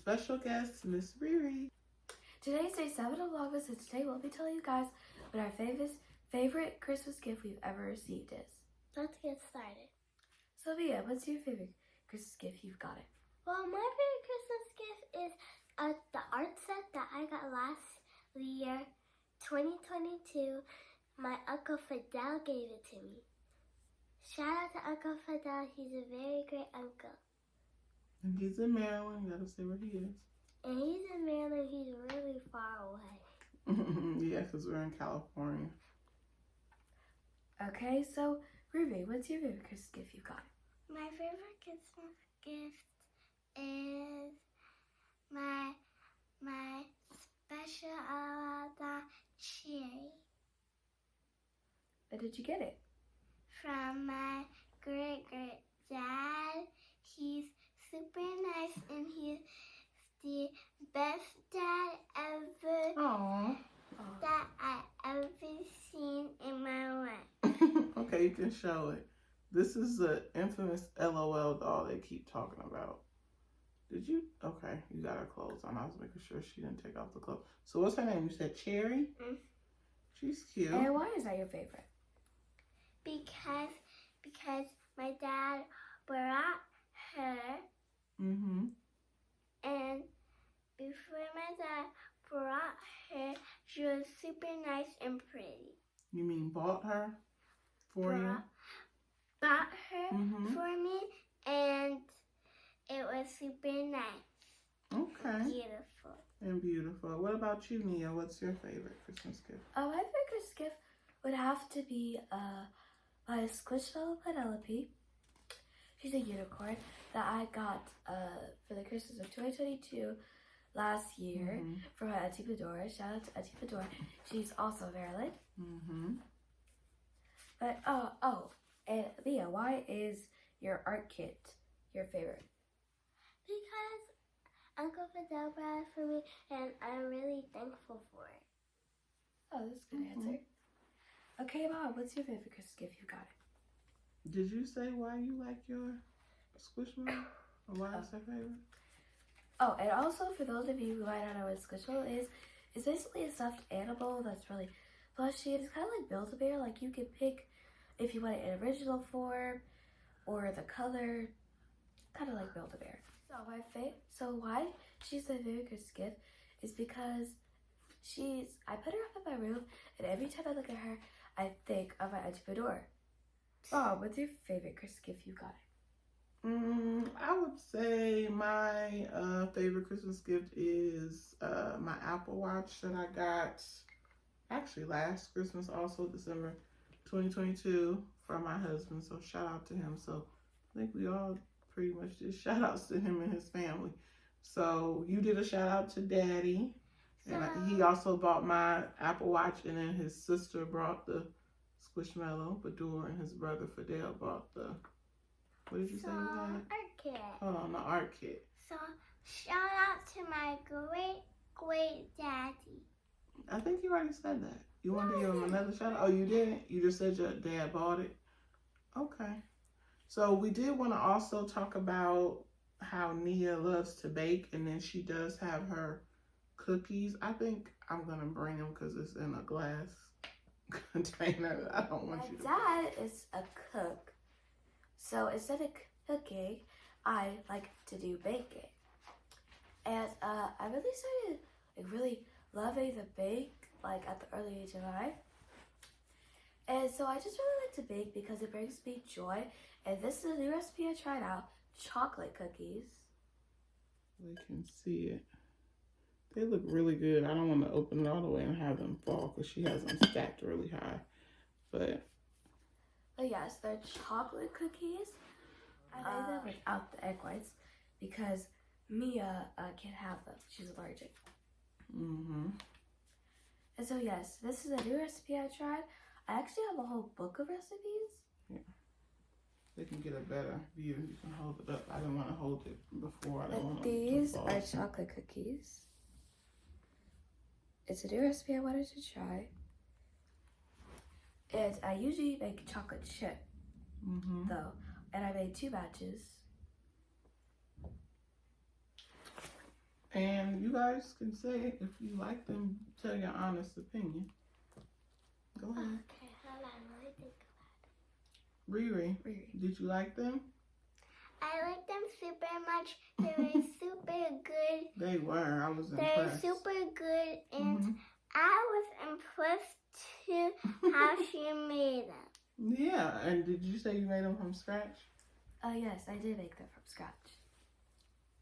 special guest, Miss Riri. Today's day 7 of Vlogmas, and today we'll be telling you guys what our favorite Christmas gift we've ever received is. Let's get started. Sylvia, what's your favorite Christmas gift you've got it? Well, my favorite Christmas gift is the art set that I got last year, 2022. My Uncle Fidel gave it to me. Shout out to Uncle Fidel. He's a very great uncle. And he's in Maryland. You gotta say where he is. And he's in Maryland. He's really far away. Yeah, because we're in California. Okay, so Ruby, what's your favorite Christmas gift you've got? My favorite Christmas gift is my special Alada cherry Where did you get it? from my great dad. He's super nice and he's the best dad ever Aww. that I ever seen in my life. Okay, you can show it. This is the infamous LOL doll they keep talking about. Did you? Okay, you got her clothes on. I was making sure she didn't take off the clothes. So what's her name? You said Cherry? She's cute. And why is that your favorite? Because my dad brought her, Mm-hmm. and before my dad brought her, she was super nice and pretty. You mean bought her for you? Bought her Mm-hmm. for me, and it was super nice. Okay. Beautiful. And beautiful. What about you, Nia? What's your favorite Christmas gift? My favorite Christmas gift would have to be my Squishmallow Penelope. She's a unicorn that I got for the Christmas of 2022 last year from my Auntie Fedora. Shout out to Auntie Fedora. She's also Maryland. Mm-hmm. But and Leah, why is your art kit your favorite? Because Uncle Fidel brought it for me, and I'm really thankful for it. Oh, that's a good answer. Okay, Mom, what's your favorite Christmas gift you got? Did you say why you like your Squishmallow? Or why it's your favorite? Oh, and also for those of you who might not know what Squishmallow is, it's basically a stuffed animal that's really plushy. It's kind of like Build-A-Bear. Like you can pick if you want it in original form or the color, kind of like Build-A-Bear. So why she's my favorite Christmas gift is because I put her up in my room, and every time I look at her, I think of my Auntie Fedora. Oh, what's your favorite Christmas gift you got? I would say my favorite Christmas gift is my Apple Watch that I got actually last Christmas, also December 2022, from my husband. So shout out to him. So I think we all pretty much did shout outs to him and his family. So you did a shout out to Daddy. And he also bought my Apple Watch, and then his sister brought the Squishmallow, Bador, and his brother Fidel bought the, what did you say you had? Art kit. Hold on, the art kit. So shout out to my great daddy. I think you already said that. You want to give him another shout out? Oh, you didn't? You just said your dad bought it? Okay. So we did want to also talk about how Nia loves to bake, and then she does have her cookies. I think I'm going to bring them because it's in a glass container. I don't want you to. My dad is a cook. So instead of cooking, I like to do baking. And I really started really loving the bake at the early age of 9. And so I just really like to bake because it brings me joy. And this is a new recipe I tried out, chocolate cookies. We can see it. They look really good. I don't want to open it all the way and have them fall because she has them stacked really high. But yes, they're chocolate cookies. I made them without the egg whites because Mia can't have them. She's allergic. And so yes, this is a new recipe I tried. I actually have a whole book of recipes. Yeah. They can get a better view. You can hold it up. I didn't want to hold it before. But these are chocolate cookies. It's a new recipe I wanted to try. And I usually make chocolate chip, though. And I made 2 batches. guys can say if you like them. Tell your honest opinion. Go ahead. Okay, hold on. Let me think Riri, did you like them? I like them super much. They were super good. They were. I was They're impressed. super good, and Mhm. I was impressed too how she made them. Yeah, and did you say you made them from scratch? Yes, I did make them from scratch.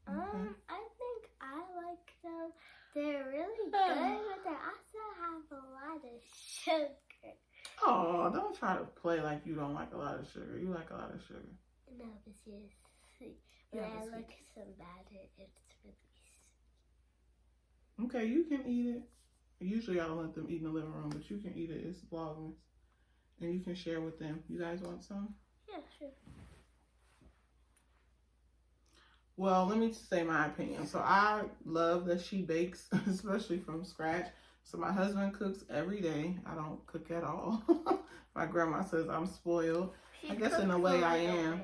Okay. I think I like them. They're really good, but they also have a lot of sugar. Oh, don't try to play like you don't like a lot of sugar. You like a lot of sugar. No, but seriously, Yeah, when I but look at some batter, it's really sweet. Okay, you can eat it. Usually I don't let them eat in the living room, but you can eat it. It's Vlogmas. And you can share with them. You guys want some? Yeah, sure. Well, let me say my opinion. So I love that she bakes, especially from scratch. So my husband cooks every day. I don't cook at all. My grandma says I'm spoiled. I guess in a way I am.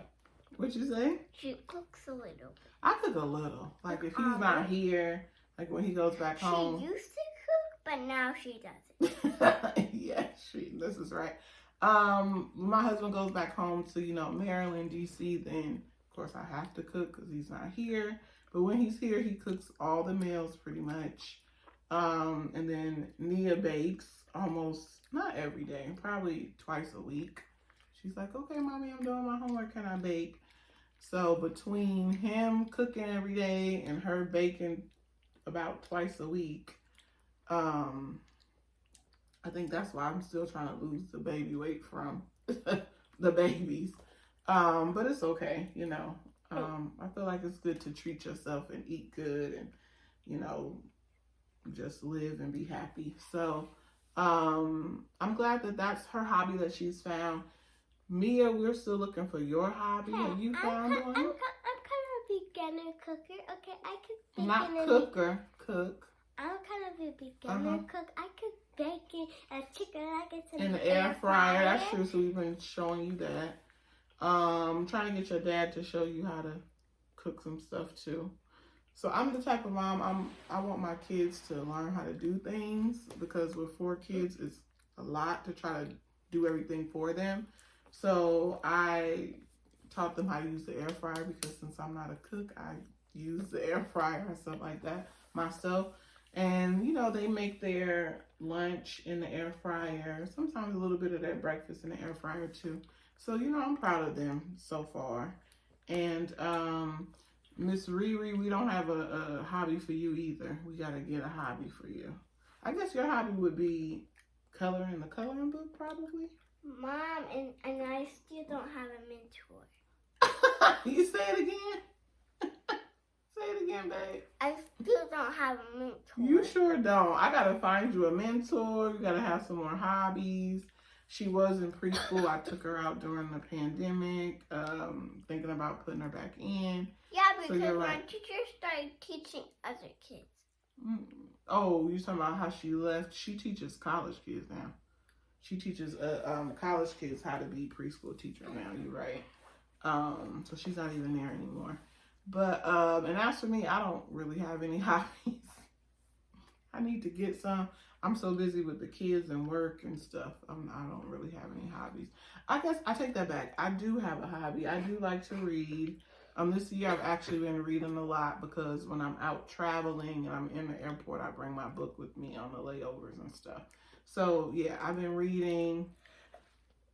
What'd you say? She cooks a little. I cook a little. Like if he's not here, like when he goes back home. She used to cook, but now she doesn't. Yeah, this is right. When my husband goes back home to, Maryland, DC, then of course I have to cook because he's not here. But when he's here, he cooks all the meals pretty much. And then Nia bakes almost, not every day, probably twice a week. She's like, okay, mommy, I'm doing my homework. Can I bake? So between him cooking every day and her baking about twice a week, I think that's why I'm still trying to lose the baby weight from the babies. But it's okay, I feel like it's good to treat yourself and eat good and, just live and be happy. So I'm glad that that's her hobby that she's found. Mia, we're still looking for your hobby. Have you found one? I'm kind of a beginner cooker. Okay, I cook bacon. Not cooker, cook. I'm kind of a beginner cook. I cook bacon and chicken nuggets In the air fryer. That's true. So we've been showing you that. Trying to get your dad to show you how to cook some stuff too. So I'm the type of mom, I want my kids to learn how to do things because with 4 kids, it's a lot to try to do everything for them. So I taught them how to use the air fryer because since I'm not a cook, I use the air fryer and stuff like that myself. And, they make their lunch in the air fryer, sometimes a little bit of their breakfast in the air fryer too. So, I'm proud of them so far. And Miss Riri, we don't have a hobby for you either. We got to get a hobby for you. I guess your hobby would be coloring the coloring book, probably. Mom, and I still don't have a mentor. You say it again? Say it again, babe. I still don't have a mentor. You sure don't. I got to find you a mentor. You got to have some more hobbies. She was in preschool. I took her out during the pandemic, thinking about putting her back in. Yeah, because So my teacher started teaching other kids. Oh, you talking about how she left? She teaches college kids now. She teaches college kids how to be preschool teacher now. You're right. So she's not even there anymore. But and as for me, I don't really have any hobbies. I need to get some. I'm so busy with the kids and work and stuff. I don't really have any hobbies. I guess I take that back. I do have a hobby. I do like to read. This year I've actually been reading a lot because when I'm out traveling and I'm in the airport, I bring my book with me on the layovers and stuff. So yeah, I've been reading.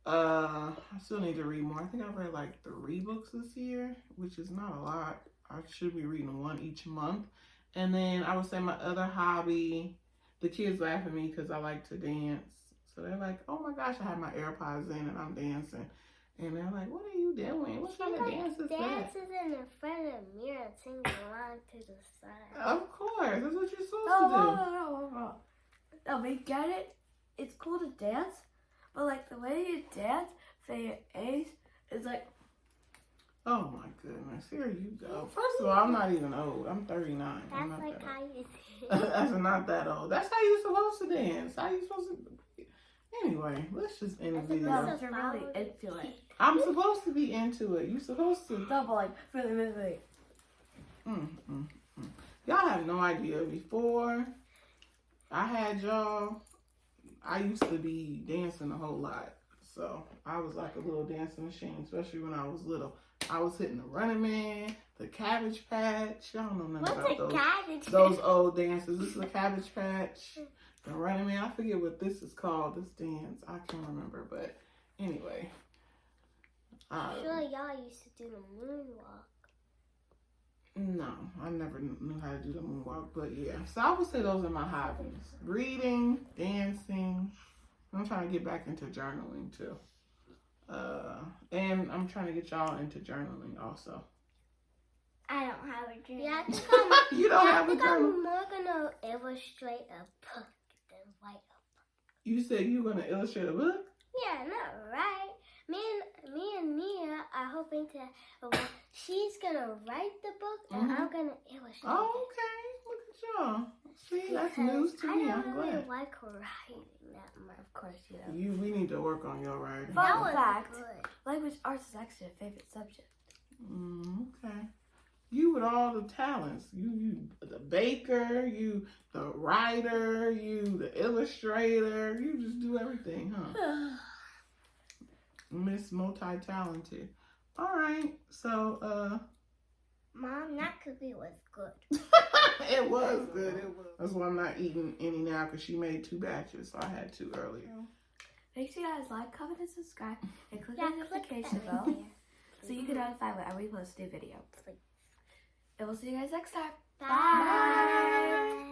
I still need to read more. I think I've read like 3 books this year, which is not a lot. I should be reading 1 each month. And then I would say my other hobby, the kids laugh at me because I like to dance. So they're like, oh my gosh, I have my AirPods in and I'm dancing. And they're like, what are you doing? What kind of dance is that? Dances in front of the mirror, singing along to the side. Of course, that's what you're supposed to do. No, we get it. It's cool to dance, but like the way you dance for your age is like. Oh my goodness, here you go. First of all, I'm not even old. I'm 39. That's like how you say. That's not that old. That's how you're supposed to dance. How you supposed to. Anyway, let's just end the video. No, you're really into it. I'm supposed to be into it. You're supposed to. Double like really. Y'all y'all have no idea. Before I had y'all, I used to be dancing a whole lot. So I was like a little dancing machine, especially when I was little. I was hitting the Running Man, the Cabbage Patch. Y'all don't know nothing about those old dances. This is the Cabbage Patch, the Running Man. I forget what this is called, this dance. I can't remember, but anyway. I feel like y'all used to do the moonwalk. No, I never knew how to do the moonwalk, but yeah. So I would say those are my hobbies. Reading, dancing. I'm trying to get back into journaling too. And I'm trying to get y'all into journaling also. I don't have a journal. Yeah, I think I'm, You don't have a journal? I'm more gonna illustrate a book than write a book. You said you were gonna illustrate a book? Yeah, not right. Me and Nia are hoping to. She's gonna write the book, and I'm gonna illustrate. Oh, okay. Look at y'all. See, that's news to me. I'm I don't really glad. like writing that much. Of course, you know. We need to work on your writing. Fun fact, good. language arts is actually a favorite subject. Okay. You with all the talents. You the baker, you the writer, you the illustrator. You just do everything, huh? Miss Multi-Talented. All right. So, Mom, that cookie was good. it was good. It was. That's why I'm not eating any now because she made 2 batches. So I had 2 earlier. Make sure you guys like, comment, and subscribe, and click Yeah, the notification click bell that. so you get notified when we post a new video. Please. And we'll see you guys next time. Bye.